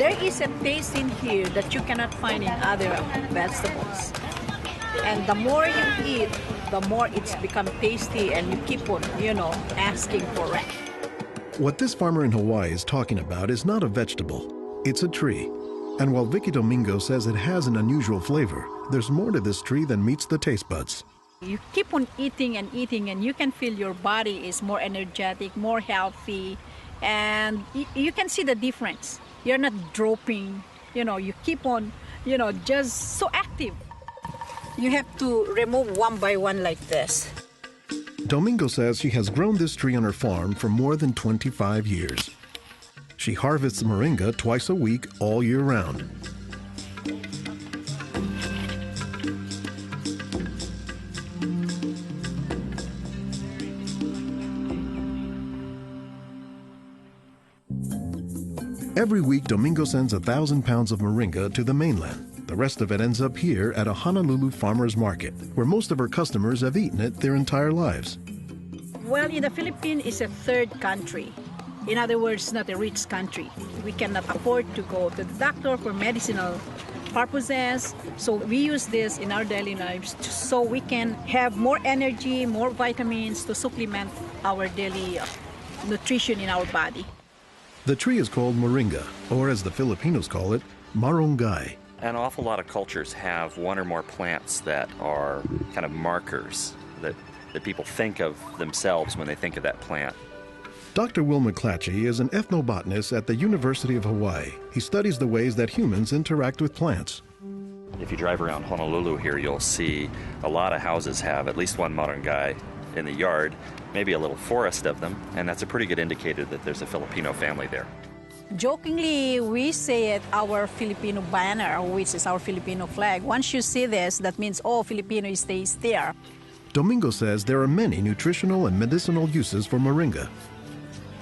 There is a taste in here that you cannot find in other vegetables. And the more you eat, the more it's become tasty and you keep on, asking for it. What this farmer in Hawaii is talking about is not a vegetable, it's a tree. And while Vicky Domingo says it has an unusual flavor, there's more to this tree than meets the taste buds. You keep on eating and eating and you can feel your body is more energetic, more healthy, and you can see the difference. You're not dropping, you keep on, just so active. You have to remove one by one like this. Domingo says she has grown this tree on her farm for more than 25 years. She harvests moringa twice a week all year round. Every week, Domingo sends 1,000 pounds of moringa to the mainland. The rest of it ends up here at a Honolulu farmer's market, where most of her customers have eaten it their entire lives. Well, in the Philippines, it's a third country. In other words, not a rich country. We cannot afford to go to the doctor for medicinal purposes. So we use this in our daily lives so we can have more energy, more vitamins to supplement our daily nutrition in our body. The tree is called moringa, or as the Filipinos call it, marunggay. An awful lot of cultures have one or more plants that are kind of markers that people think of themselves when they think of that plant. Dr. Will McClatchy is an ethnobotanist at the University of Hawaii. He studies the ways that humans interact with plants. If you drive around Honolulu here, you'll see a lot of houses have at least one marunggay in the yard, maybe a little forest of them, and that's a pretty good indicator that there's a Filipino family there. Jokingly, we say it our Filipino banner, which is our Filipino flag. Once you see this, that means, Filipino stays there. Domingo says there are many nutritional and medicinal uses for moringa.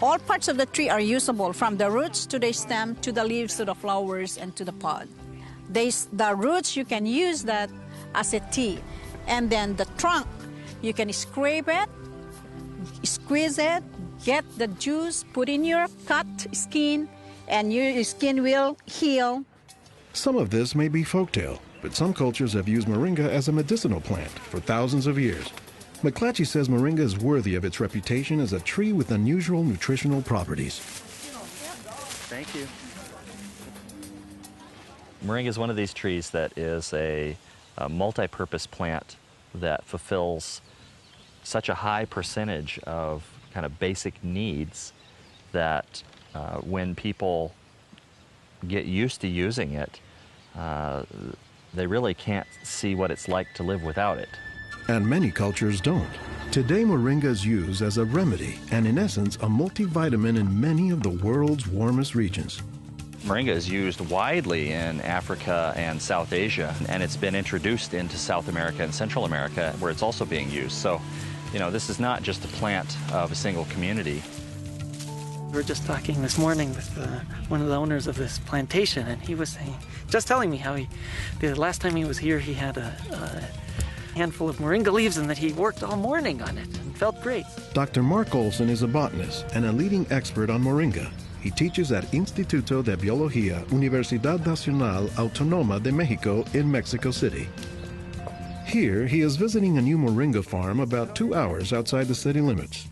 All parts of the tree are usable, from the roots to the stem, to the leaves, to the flowers, and to the pod. The roots, you can use that as a tea. And then the trunk, you can scrape it, squeeze it, get the juice, put in your cut skin, and your skin will heal. Some of this may be folktale, but some cultures have used moringa as a medicinal plant for thousands of years. McClatchy says moringa is worthy of its reputation as a tree with unusual nutritional properties. Thank you. Moringa is one of these trees that is a multi-purpose plant that fulfills such a high percentage of kind of basic needs that when people get used to using it, they really can't see what it's like to live without it. And many cultures don't. Today, moringa is used as a remedy and, in essence, a multivitamin in many of the world's warmest regions. Moringa is used widely in Africa and South Asia, and it's been introduced into South America and Central America, where it's also being used. So, this is not just a plant of a single community. We were just talking this morning with one of the owners of this plantation, and he was telling me how the last time he was here, he had a handful of moringa leaves and that he worked all morning on it and felt great. Dr. Mark Olson is a botanist and a leading expert on moringa. He teaches at Instituto de Biología, Universidad Nacional Autónoma de México in Mexico City. Here, he is visiting a new moringa farm about 2 hours outside the city limits.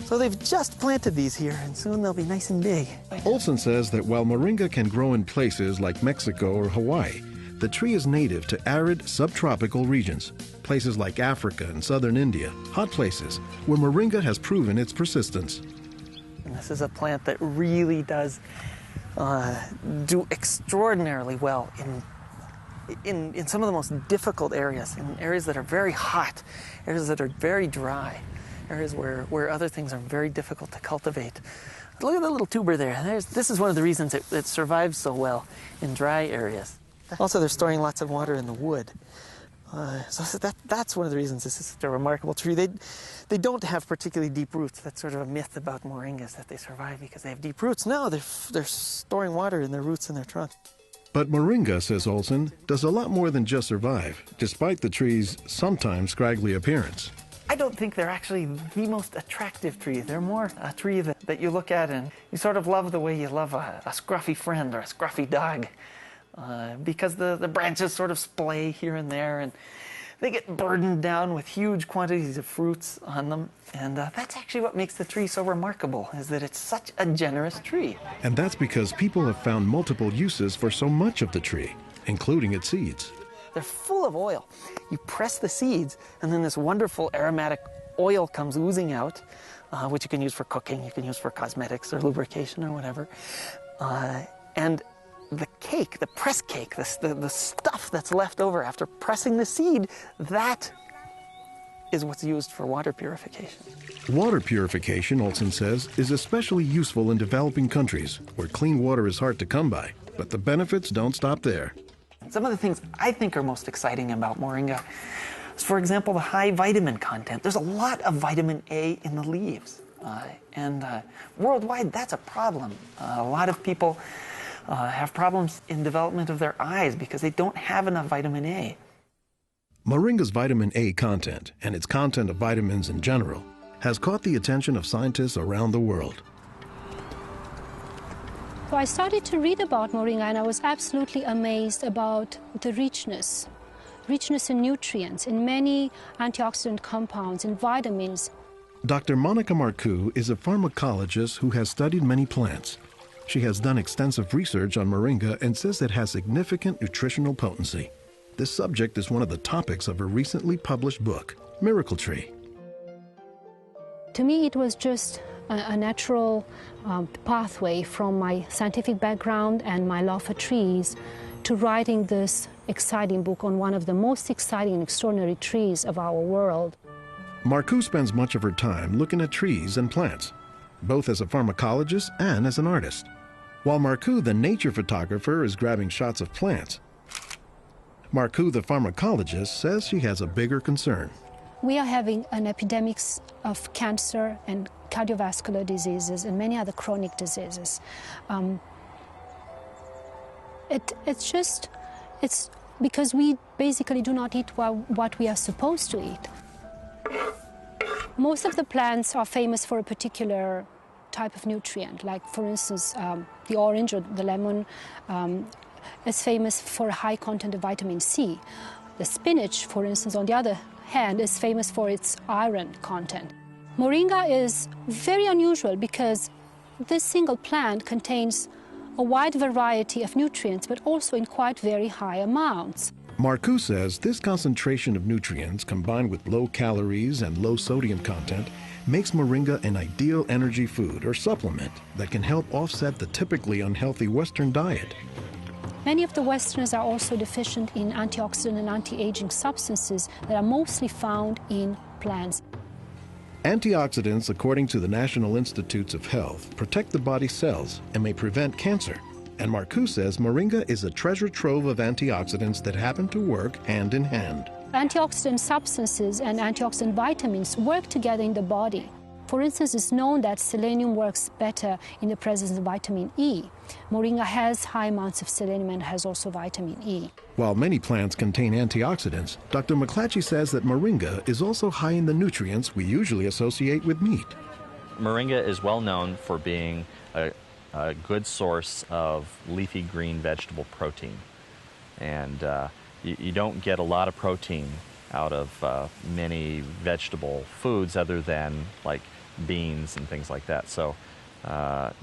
So they've just planted these here, and soon they'll be nice and big. Olson says that while moringa can grow in places like Mexico or Hawaii, the tree is native to arid subtropical regions, places like Africa and southern India, hot places where moringa has proven its persistence. And this is a plant that really does do extraordinarily well in some of the most difficult areas, in areas that are very hot, areas that are very dry, areas where other things are very difficult to cultivate. Look at the little tuber there. This is one of the reasons it survives so well in dry areas. Also, they're storing lots of water in the wood. So that's one of the reasons this is such a remarkable tree. They don't have particularly deep roots. That's sort of a myth about moringas, that they survive because they have deep roots. No, they're storing water in their roots and their trunk. But moringa, says Olson, does a lot more than just survive, despite the tree's sometimes scraggly appearance. I don't think they're actually the most attractive tree. They're more a tree that you look at and you sort of love the way you love a scruffy friend or a scruffy dog. Because the branches sort of splay here and there, and they get burdened down with huge quantities of fruits on them. And that's actually what makes the tree so remarkable, is that it's such a generous tree. And that's because people have found multiple uses for so much of the tree, including its seeds. They're full of oil. You press the seeds, and then this wonderful aromatic oil comes oozing out, which you can use for cooking, you can use for cosmetics or lubrication or whatever. And the cake, the press cake, the stuff that's left over after pressing the seed, that is what's used for water purification. Water purification, Olson says, is especially useful in developing countries where clean water is hard to come by. But the benefits don't stop there. Some of the things I think are most exciting about moringa is, for example, the high vitamin content. There's a lot of vitamin A in the leaves. And worldwide, that's a problem. A lot of people have problems in development of their eyes because they don't have enough vitamin A. Moringa's vitamin A content, and its content of vitamins in general, has caught the attention of scientists around the world. So I started to read about moringa, and I was absolutely amazed about the richness in nutrients, in many antioxidant compounds, in vitamins. Dr. Monica Marcoux is a pharmacologist who has studied many plants. She has done extensive research on moringa and says it has significant nutritional potency. This subject is one of the topics of her recently published book, Miracle Tree. To me, it was just a natural pathway from my scientific background and my love for trees to writing this exciting book on one of the most exciting and extraordinary trees of our world. Marcoux spends much of her time looking at trees and plants, both as a pharmacologist and as an artist. While Marcoux, the nature photographer, is grabbing shots of plants, Marcoux, the pharmacologist, says she has a bigger concern. We are having an epidemic of cancer and cardiovascular diseases and many other chronic diseases. It's because we basically do not eat what we are supposed to eat. Most of the plants are famous for a particular type of nutrient, like for instance, the orange or the lemon is famous for a high content of vitamin C. The spinach, for instance, on the other hand, is famous for its iron content. Moringa is very unusual because this single plant contains a wide variety of nutrients, but also in quite very high amounts. Marcoux says this concentration of nutrients combined with low calories and low sodium content makes moringa an ideal energy food or supplement that can help offset the typically unhealthy Western diet. Many of the Westerners are also deficient in antioxidant and anti-aging substances that are mostly found in plants. Antioxidants, according to the National Institutes of Health, protect the body's cells and may prevent cancer. And Marcoux says moringa is a treasure trove of antioxidants that happen to work hand in hand. Antioxidant substances and antioxidant vitamins work together in the body. For instance, it's known that selenium works better in the presence of vitamin E. Moringa has high amounts of selenium and has also vitamin E. While many plants contain antioxidants, Dr. McClatchy says that moringa is also high in the nutrients we usually associate with meat. Moringa is well known for being a good source of leafy green vegetable protein. And you don't get a lot of protein out of many vegetable foods other than like beans and things like that. So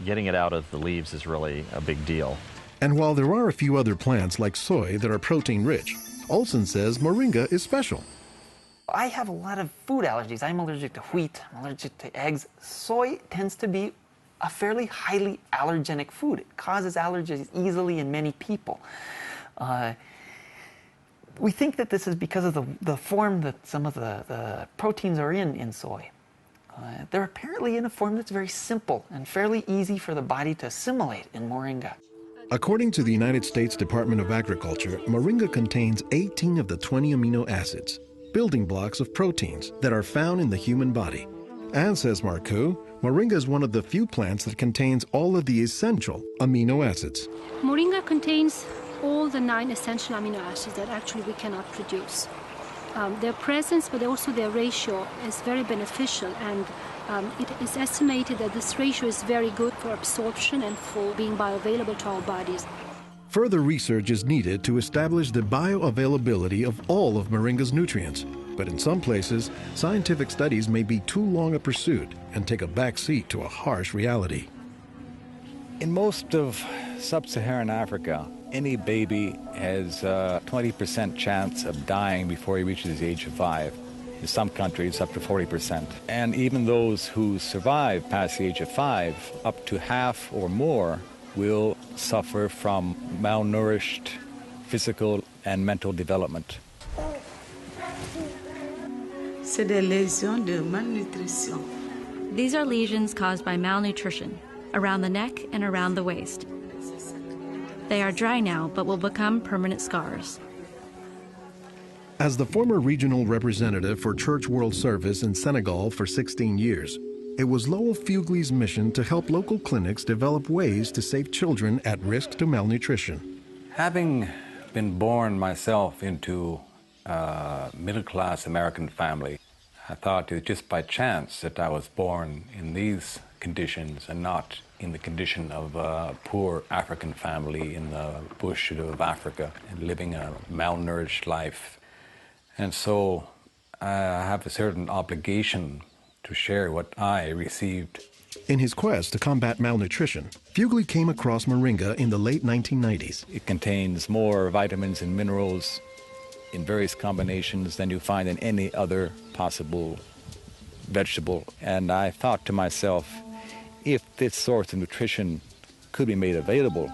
getting it out of the leaves is really a big deal. And while there are a few other plants like soy that are protein-rich, Olson says moringa is special. I have a lot of food allergies. I'm allergic to wheat, I'm allergic to eggs. Soy tends to be a fairly highly allergenic food. It causes allergies easily in many people. We think that this is because of the form that some of the proteins are in soy. They're apparently in a form that's very simple and fairly easy for the body to assimilate in moringa. According to the United States Department of Agriculture, moringa contains 18 of the 20 amino acids, building blocks of proteins that are found in the human body. And, says Marcoux, moringa is one of the few plants that contains all of the essential amino acids. Moringa contains all the 9 essential amino acids that actually we cannot produce. Their presence, but also their ratio, is very beneficial, and it is estimated that this ratio is very good for absorption and for being bioavailable to our bodies. Further research is needed to establish the bioavailability of all of Moringa's nutrients. But in some places, scientific studies may be too long a pursuit and take a back seat to a harsh reality. In most of sub-Saharan Africa, any baby has a 20% chance of dying before he reaches the age of 5. In some countries, up to 40%. And even those who survive past the age of 5, up to half or more will suffer from malnourished physical and mental development. C'est des lésions de malnutrition. These are lesions caused by malnutrition around the neck and around the waist. They are dry now, but will become permanent scars. As the former regional representative for Church World Service in Senegal for 16 years, it was Lowell Fugley's mission to help local clinics develop ways to save children at risk to malnutrition. Having been born myself into a middle-class American family, I thought it was just by chance that I was born in these conditions and not in the condition of a poor African family in the bush of Africa and living a malnourished life. And so I have a certain obligation to share what I received. In his quest to combat malnutrition, Fugley came across Moringa in the late 1990s. It contains more vitamins and minerals in various combinations than you find in any other possible vegetable. And I thought to myself, if this source of nutrition could be made available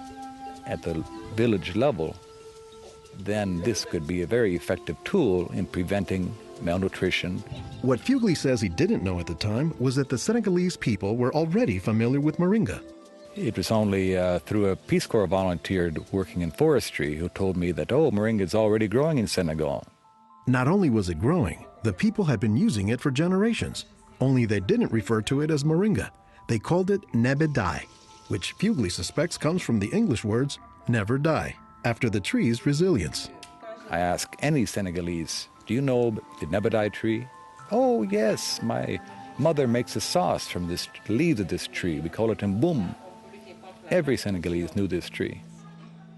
at the village level, then this could be a very effective tool in preventing malnutrition. What Fugley says he didn't know at the time was that the Senegalese people were already familiar with Moringa. It was only through a Peace Corps volunteer working in forestry who told me that, oh, Moringa is already growing in Senegal. Not only was it growing, the people had been using it for generations, only they didn't refer to it as Moringa. They called it nebedai, which Fugley suspects comes from the English words never die, after the tree's resilience. I ask any Senegalese, do you know the nebedai tree? Oh, yes, my mother makes a sauce from the leaves of this tree. We call it mboum. Every Senegalese knew this tree.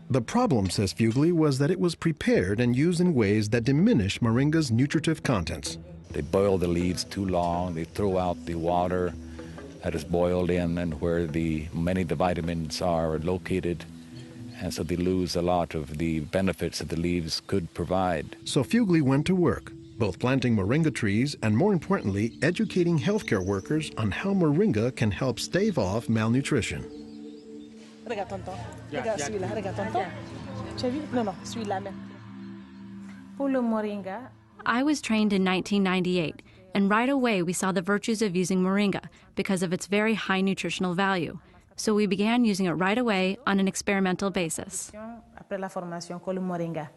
The problem, says Fugley, was that it was prepared and used in ways that diminish Moringa's nutritive contents. They boil the leaves too long, they throw out the water that is boiled in and where many of the vitamins are located, and so they lose a lot of the benefits that the leaves could provide. So Fugley went to work, both planting Moringa trees and, more importantly, educating healthcare workers on how Moringa can help stave off malnutrition. Regarde tonton. Regarde celui-là. Regarde tonton. Tu as vu? Non, non, celui-là même. Pour le moringa. I was trained in 1998, and right away we saw the virtues of using moringa because of its very high nutritional value. So we began using it right away on an experimental basis. Après la formation, con le moringa.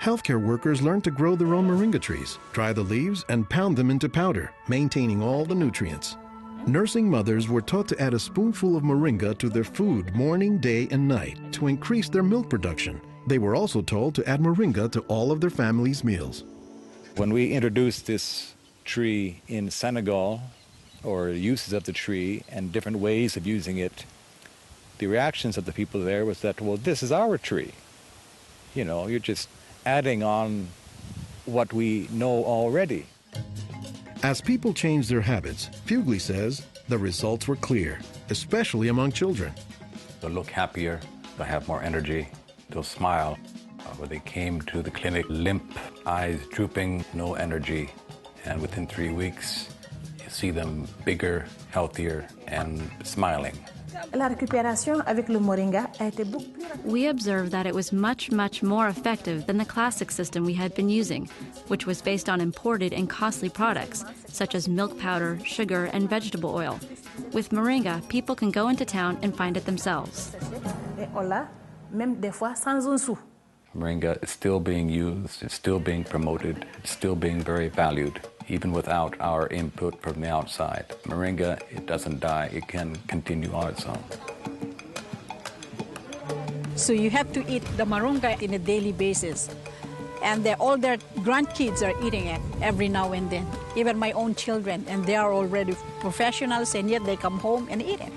Healthcare workers learned to grow their own moringa trees, dry the leaves, and pound them into powder, maintaining all the nutrients. Nursing mothers were taught to add a spoonful of moringa to their food morning, day, and night to increase their milk production. They were also told to add moringa to all of their family's meals. When we introduced this tree in Senegal, or uses of the tree and different ways of using it, the reactions of the people there was that, well, this is our tree. You know, you're just adding on what we know already. As people changed their habits, Fugley says the results were clear, especially among children. They'll look happier, they'll have more energy, they'll smile. When they came to the clinic, limp, eyes drooping, no energy, and within 3 weeks, you see them bigger, healthier, and smiling. La récupération avec le moringa a été beaucoup plus rapide. We observed that it was much, much more effective than the classic system we had been using, which was based on imported and costly products, such as milk powder, sugar, and vegetable oil. With moringa, people can go into town and find it themselves. Et on l'a, même des fois sans un sou. Moringa is still being used, it's still being promoted, it's still being very valued, even without our input from the outside. Moringa, it doesn't die, it can continue on its own. So you have to eat the moringa on a daily basis. And all their grandkids are eating it every now and then, even my own children, and they are already professionals, and yet they come home and eat it.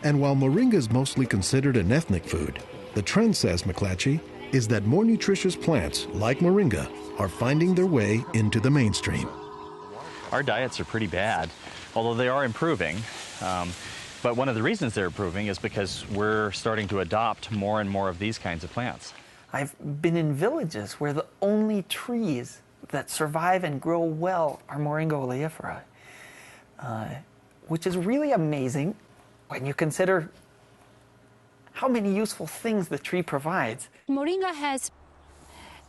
And while moringa is mostly considered an ethnic food, the trend, says McClatchy, is that more nutritious plants, like moringa, are finding their way into the mainstream. Our diets are pretty bad, although they are improving. But one of the reasons they're improving is because we're starting to adopt more and more of these kinds of plants. I've been in villages where the only trees that survive and grow well are Moringa oleifera, which is really amazing when you consider how many useful things the tree provides. Moringa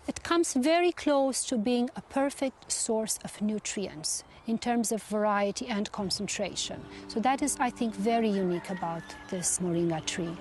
it comes very close to being a perfect source of nutrients in terms of variety and concentration. So that is, I think, very unique about this moringa tree.